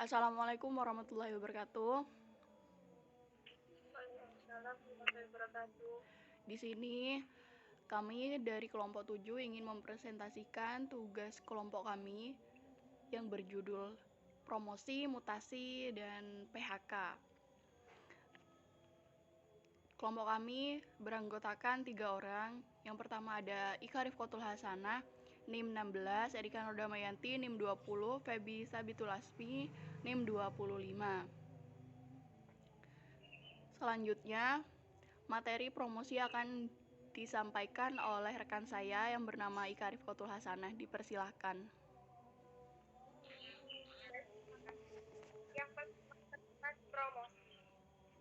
Assalamualaikum warahmatullahi wabarakatuh. Waalaikumsalam warahmatullahi wabarakatuh. Di sini kami dari kelompok 7 ingin mempresentasikan tugas kelompok kami yang berjudul Promosi, Mutasi, dan PHK. Kelompok kami beranggotakan 3 orang. Yang pertama ada Ika Rifkotul Hasanah, NIM 16, Erika Nurdamayanti, NIM 20, Febi Sabitul Asmi, NIM 25. Selanjutnya, materi promosi akan disampaikan oleh rekan saya yang bernama Ika Rifkotul Hasanah. Dipersilahkan. Yang pertama tentang promosi.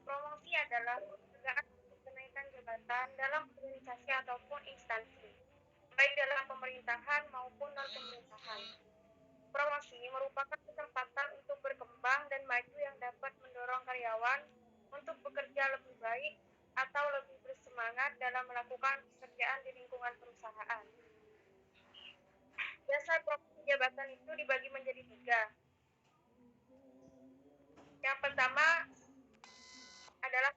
Promosi adalah penghargaan untuk kenaikan jabatan dalam organisasi ataupun instansi, baik dalam pemerintahan maupun non-pemerintahan. Promosi merupakan kesempatan untuk berkembang dan maju yang dapat mendorong karyawan untuk bekerja lebih baik atau lebih bersemangat dalam melakukan pekerjaan di lingkungan perusahaan. Dasar promosi jabatan itu dibagi menjadi 3. Yang pertama adalah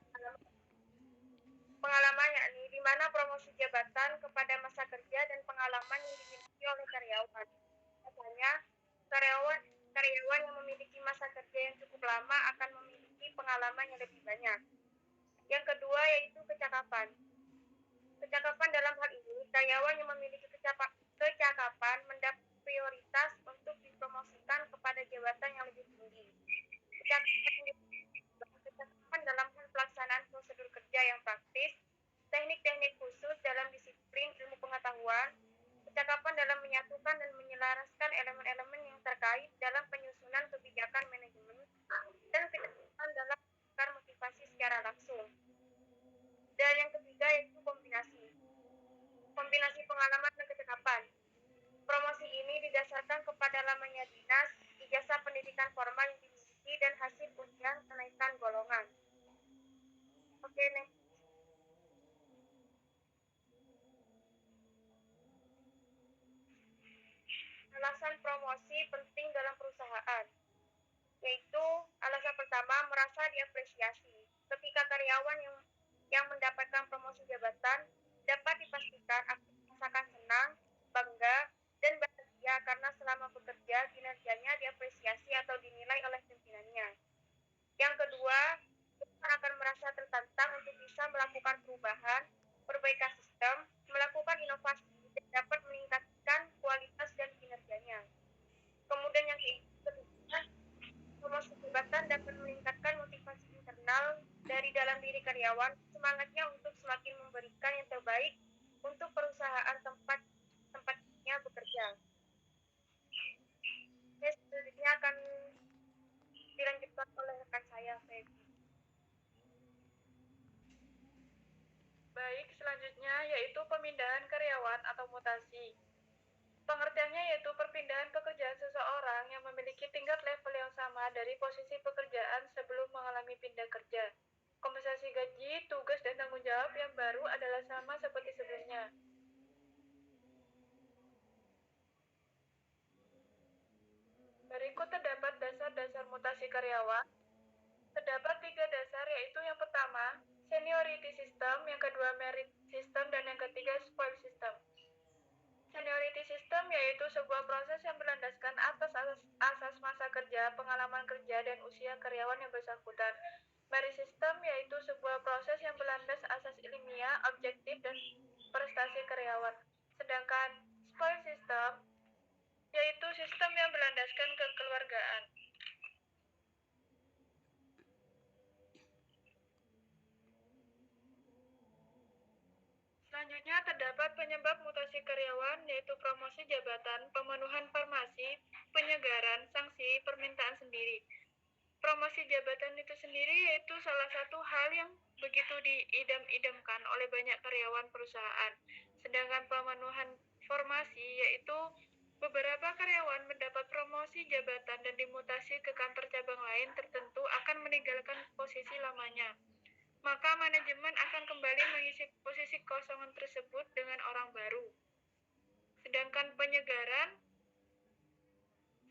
pengalaman, yakni di mana promosi jabatan kepada masa kerja dan pengalaman yang dimiliki oleh karyawan. Misalnya, karyawan yang memiliki masa kerja yang cukup lama akan memiliki pengalaman yang lebih banyak. Yang kedua yaitu kecakapan. Kecakapan dalam hal ini, karyawan yang memiliki kecakapan mendapat prioritas untuk dipromosikan kepada jabatan yang lebih tinggi. Kecakapan dalam hal pelaksanaan prosedur kerja yang praktis, teknik-teknik khusus dalam disiplin ilmu pengetahuan, kecakapan dalam menyatukan dan menyelaraskan elemen-elemen yang terkait dalam penyusunan kebijakan manajemen, dan kecakapan dalam menukar motivasi secara langsung. Dan yang ketiga yaitu kombinasi. Kombinasi pengalaman dan kecakapan. Promosi ini didasarkan kepada lamanya dinas, ijazah pendidikan formal yang dimiliki, dan hasil ujian kenaikan golongan. Oke, next. Alasan promosi penting dalam perusahaan, yaitu alasan pertama, merasa diapresiasi. Ketika karyawan yang mendapatkan promosi jabatan dapat dipastikan akan merasakan senang, bangga, dan bahagia karena selama bekerja kinerjanya diapresiasi atau dinilai oleh pimpinannya. Yang kedua, akan merasa tertantang untuk bisa melakukan perubahan, perbaikan sistem, melakukan inovasi, dan dapat meningkatkan kualitas dan kinerjanya. Kemudian yang ketiga, promosi jabatan dapat meningkatkan motivasi internal dari dalam diri karyawan, semangatnya untuk semakin memberikan yang terbaik untuk perusahaan tempatnya bekerja. Selanjutnya akan dilanjutkan oleh rekan saya, Feby. Baik, selanjutnya yaitu pemindahan karyawan atau mutasi. Pengertiannya yaitu perpindahan pekerjaan seseorang yang memiliki tingkat level yang sama dari posisi pekerjaan sebelum mengalami pindah kerja. Kompensasi gaji, tugas, dan tanggung jawab yang baru adalah sama seperti sebelumnya. Berikut terdapat dasar-dasar mutasi karyawan. Terdapat 3 dasar, yaitu yang pertama, seniority system, yang kedua, merit system, dan yang ketiga, spoil system. Seniority system yaitu sebuah proses yang berlandaskan atas asas masa kerja, pengalaman kerja, dan usia karyawan yang bersangkutan. Merit system yaitu sebuah proses yang berlandas asas ilmiah, objektif, dan prestasi karyawan. Sedangkan spoil system yaitu sistem yang berlandaskan kekeluargaan. Selanjutnya terdapat penyebab mutasi karyawan, yaitu promosi jabatan, pemenuhan formasi, penyegaran, sanksi, permintaan sendiri. Promosi jabatan itu sendiri yaitu salah satu hal yang begitu diidam-idamkan oleh banyak karyawan perusahaan. Sedangkan pemenuhan formasi yaitu beberapa karyawan mendapat promosi jabatan dan dimutasi ke kantor cabang lain tertentu akan meninggalkan posisi lamanya. Maka manajemen akan kembali mengisi posisi kosongan tersebut dengan orang baru. Sedangkan penyegaran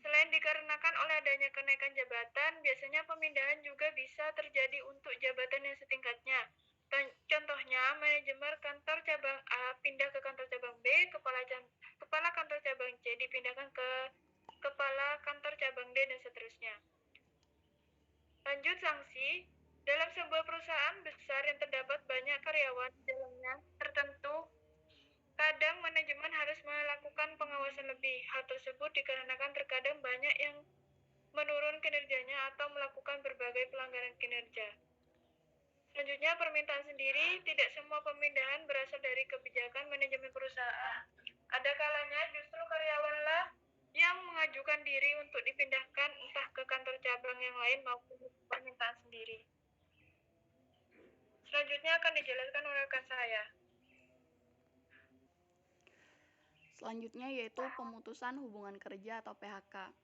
Selain dikarenakan oleh adanya kenaikan jabatan, biasanya pemindahan juga bisa terjadi untuk jabatan yang setingkatnya. Contohnya, manajemen kantor cabang A pindah ke kantor cabang B, kepala kantor cabang C dipindahkan ke kepala kantor cabang D, dan seterusnya. Lanjut sanksi. Dalam sebuah perusahaan besar yang terdapat banyak karyawan di dalamnya tertentu, kadang manajemen harus melakukan pengawasan lebih. Hal tersebut dikarenakan terkadang banyak yang menurun kinerjanya atau melakukan berbagai pelanggaran kinerja. Selanjutnya, permintaan sendiri. Tidak semua pemindahan berasal dari kebijakan manajemen perusahaan. Ada kalanya justru karyawanlah yang mengajukan diri untuk dipindahkan entah ke kantor cabang yang lain maupun permintaan sendiri. Selanjutnya akan dijelaskan oleh rekan saya. Selanjutnya yaitu pemutusan hubungan kerja atau PHK.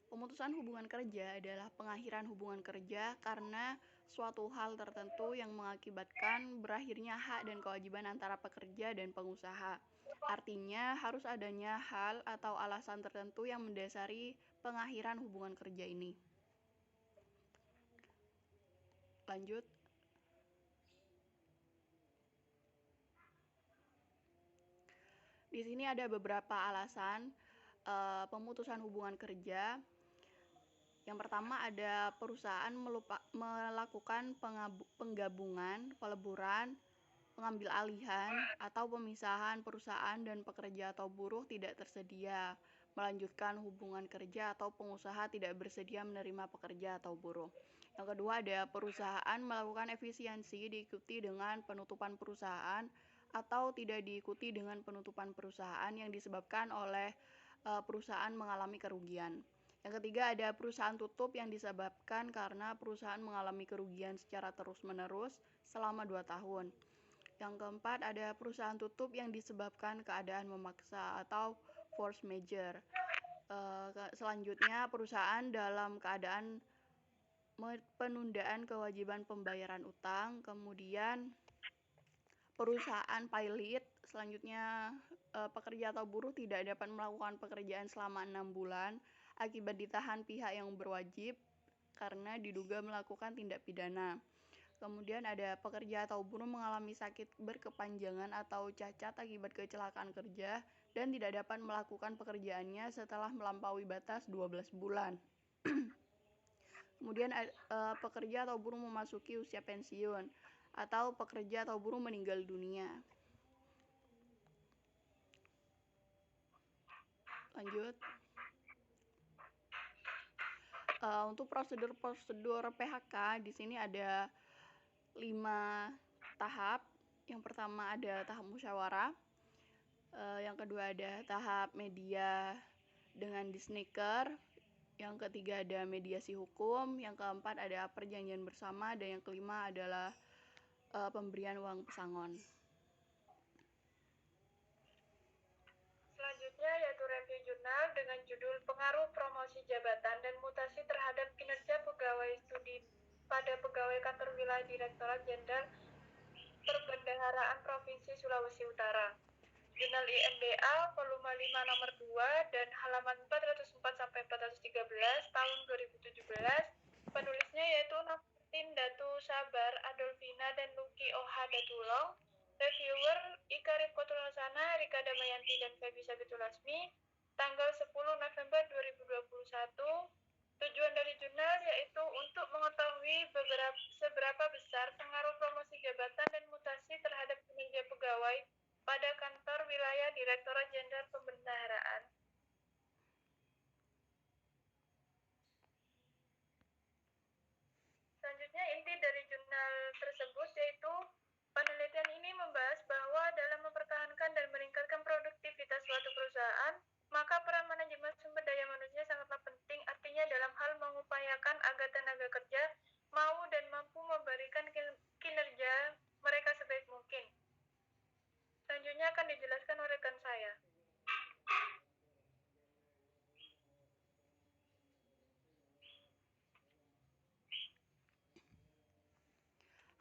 Pemutusan hubungan kerja adalah pengakhiran hubungan kerja karena suatu hal tertentu yang mengakibatkan berakhirnya hak dan kewajiban antara pekerja dan pengusaha. Artinya harus adanya hal atau alasan tertentu yang mendasari pengakhiran hubungan kerja ini. Lanjut. Di sini ada beberapa alasan pemutusan hubungan kerja. Yang pertama ada perusahaan melakukan penggabungan, peleburan, pengambil alihan, atau pemisahan perusahaan dan pekerja atau buruh tidak tersedia, melanjutkan hubungan kerja atau pengusaha tidak bersedia menerima pekerja atau buruh. Yang kedua ada perusahaan melakukan efisiensi diikuti dengan penutupan perusahaan atau tidak diikuti dengan penutupan perusahaan yang disebabkan oleh perusahaan mengalami kerugian. Yang ketiga ada perusahaan tutup yang disebabkan karena perusahaan mengalami kerugian secara terus-menerus selama 2 tahun. Yang keempat ada perusahaan tutup yang disebabkan keadaan memaksa atau force majeure. Selanjutnya perusahaan dalam keadaan penundaan kewajiban pembayaran utang, kemudian perusahaan pilot, selanjutnya pekerja atau buruh tidak dapat melakukan pekerjaan selama 6 bulan akibat ditahan pihak yang berwajib karena diduga melakukan tindak pidana. Kemudian ada pekerja atau buruh mengalami sakit berkepanjangan atau cacat akibat kecelakaan kerja dan tidak dapat melakukan pekerjaannya setelah melampaui batas 12 bulan. Kemudian pekerja atau buruh memasuki usia pensiun atau pekerja atau buruh meninggal dunia. Lanjut. Untuk prosedur PHK di sini ada 5 tahap. Yang pertama ada tahap musyawarah. Yang kedua ada tahap media dengan disnaker. Yang ketiga ada mediasi hukum. Yang keempat ada perjanjian bersama. Dan yang kelima adalah pemberian uang pesangon. Selanjutnya yaitu review jurnal dengan judul Pengaruh Promosi Jabatan dan Mutasi Terhadap Kinerja Pegawai Studi pada Pegawai Kantor Wilayah Direktorat Jenderal Perbendaharaan Provinsi Sulawesi Utara. Jurnal IMBA volume 5 nomor 2 dan halaman 404-413 tahun 2017. Penulisnya yaitu Naftin Datu Sabar, Adolfina, dan Luki Oha Datulong. Reviewer Ika Rifkotulasana, Rika Damayanti, dan Febi Sabitulasmi. Tanggal 10 November 2021. Tujuan dari jurnal yaitu untuk mengetahui seberapa besar pengaruh promosi jabatan dan mutasi terhadap kinerja pegawai pada kantor wilayah Direktorat Jenderal Pembendaharaan. Selanjutnya inti dari jurnal tersebut yaitu penelitian ini membahas bahwa dalam mempertahankan dan meningkatkan produktivitas suatu perusahaan, maka peran manajemen sumber daya manusia sangatlah penting, artinya dalam hal mengupayakan agar tenaga kerja mau dan mampu memberikan kinerja mereka sebaik mungkin. Selanjutnya akan dijelaskan oleh rekan saya.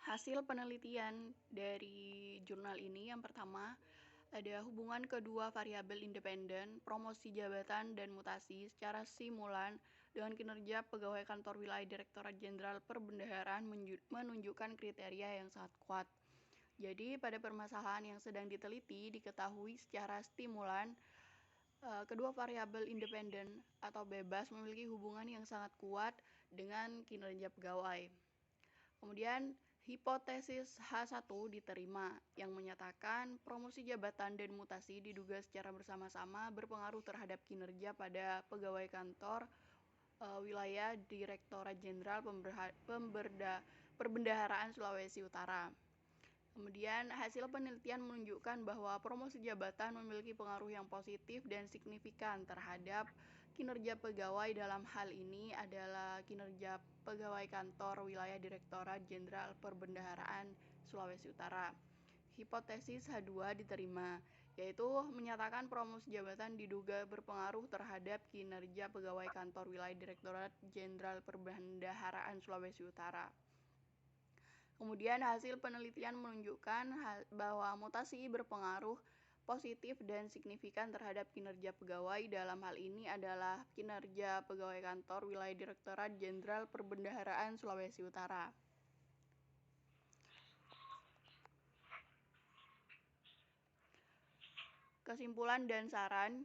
Hasil penelitian dari jurnal ini yang pertama ada hubungan kedua variabel independen, promosi jabatan dan mutasi secara simulan dengan kinerja pegawai kantor wilayah Direktorat Jenderal Perbendaharaan menunjukkan kriteria yang sangat kuat. Jadi pada permasalahan yang sedang diteliti diketahui secara stimulan kedua variabel independen atau bebas memiliki hubungan yang sangat kuat dengan kinerja pegawai. Kemudian hipotesis H1 diterima yang menyatakan promosi jabatan dan mutasi diduga secara bersama-sama berpengaruh terhadap kinerja pada pegawai kantor wilayah Direktorat Jenderal Perbendaharaan Sulawesi Utara. Kemudian hasil penelitian menunjukkan bahwa promosi jabatan memiliki pengaruh yang positif dan signifikan terhadap kinerja pegawai. Dalam hal ini adalah kinerja pegawai kantor wilayah Direktorat Jenderal Perbendaharaan Sulawesi Utara. Hipotesis H2 diterima, yaitu menyatakan promosi jabatan diduga berpengaruh terhadap kinerja pegawai kantor wilayah Direktorat Jenderal Perbendaharaan Sulawesi Utara. Kemudian hasil penelitian menunjukkan bahwa mutasi berpengaruh positif dan signifikan terhadap kinerja pegawai. Dalam hal ini adalah kinerja pegawai kantor wilayah Direktorat Jenderal Perbendaharaan Sulawesi Utara. Kesimpulan dan saran.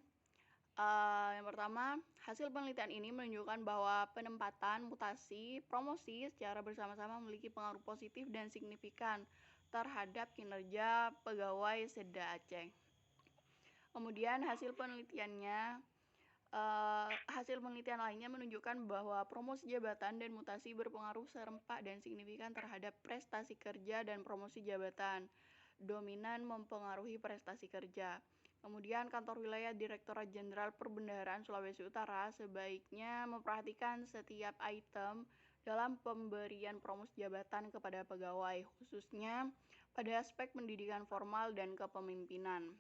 Yang pertama, hasil penelitian ini menunjukkan bahwa penempatan, mutasi, promosi secara bersama-sama memiliki pengaruh positif dan signifikan terhadap kinerja pegawai Seda Aceh. Kemudian hasil penelitian lainnya menunjukkan bahwa promosi jabatan dan mutasi berpengaruh serempak dan signifikan terhadap prestasi kerja dan promosi jabatan dominan mempengaruhi prestasi kerja. Kemudian kantor wilayah Direktorat Jenderal Perbendaharaan Sulawesi Utara sebaiknya memperhatikan setiap item dalam pemberian promosi jabatan kepada pegawai, khususnya pada aspek pendidikan formal dan kepemimpinan.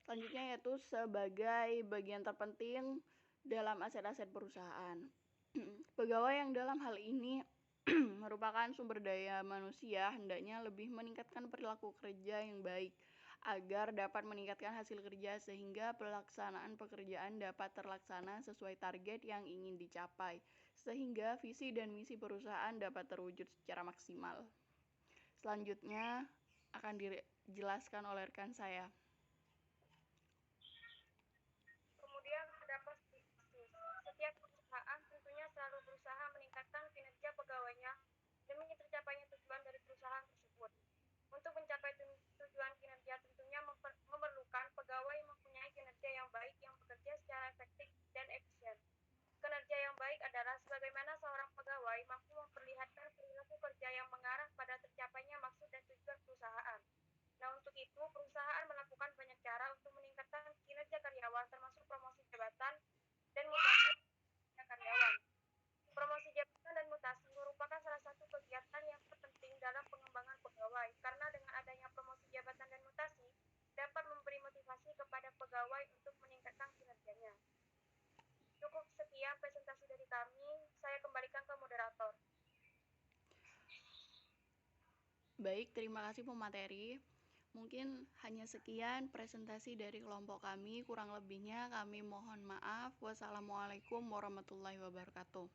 Selanjutnya yaitu sebagai bagian terpenting dalam aset-aset perusahaan. Pegawai yang dalam hal ini merupakan sumber daya manusia hendaknya lebih meningkatkan perilaku kerja yang baik agar dapat meningkatkan hasil kerja sehingga pelaksanaan pekerjaan dapat terlaksana sesuai target yang ingin dicapai sehingga visi dan misi perusahaan dapat terwujud secara maksimal. Selanjutnya akan dijelaskan oleh rekan saya. Kemudian terdapat bisnis. Setiap perusahaan tentunya selalu berusaha meningkatkan kinerja pegawainya demi tercapainya tujuan dari perusahaan tersebut. Untuk mencapai tujuan kinerja tentunya memerlukan pegawai yang mempunyai kinerja yang baik yang bekerja secara efektif dan efisien. Kinerja yang baik adalah sebagaimana seorang pegawai mampu memperlihatkan perilaku kerja yang mengarah pada tercapainya maksud dan tujuan perusahaan. Nah, untuk itu, perusahaan melakukan banyak cara untuk meningkatkan kinerja karyawan, termasuk promosi jabatan dan mutasi karyawan. Promosi jabatan dan mutasi merupakan salah satu kegiatan yang terpenting dalam pengembangan pegawai, karena dengan adanya promosi jabatan dan mutasi dapat memberi motivasi kepada pegawai untuk meningkatkan kinerjanya. Cukup sekian presentasi dari kami, saya kembalikan ke moderator. Baik, terima kasih pemateri. Mungkin hanya sekian presentasi dari kelompok kami, kurang lebihnya kami mohon maaf. Wassalamualaikum warahmatullahi wabarakatuh.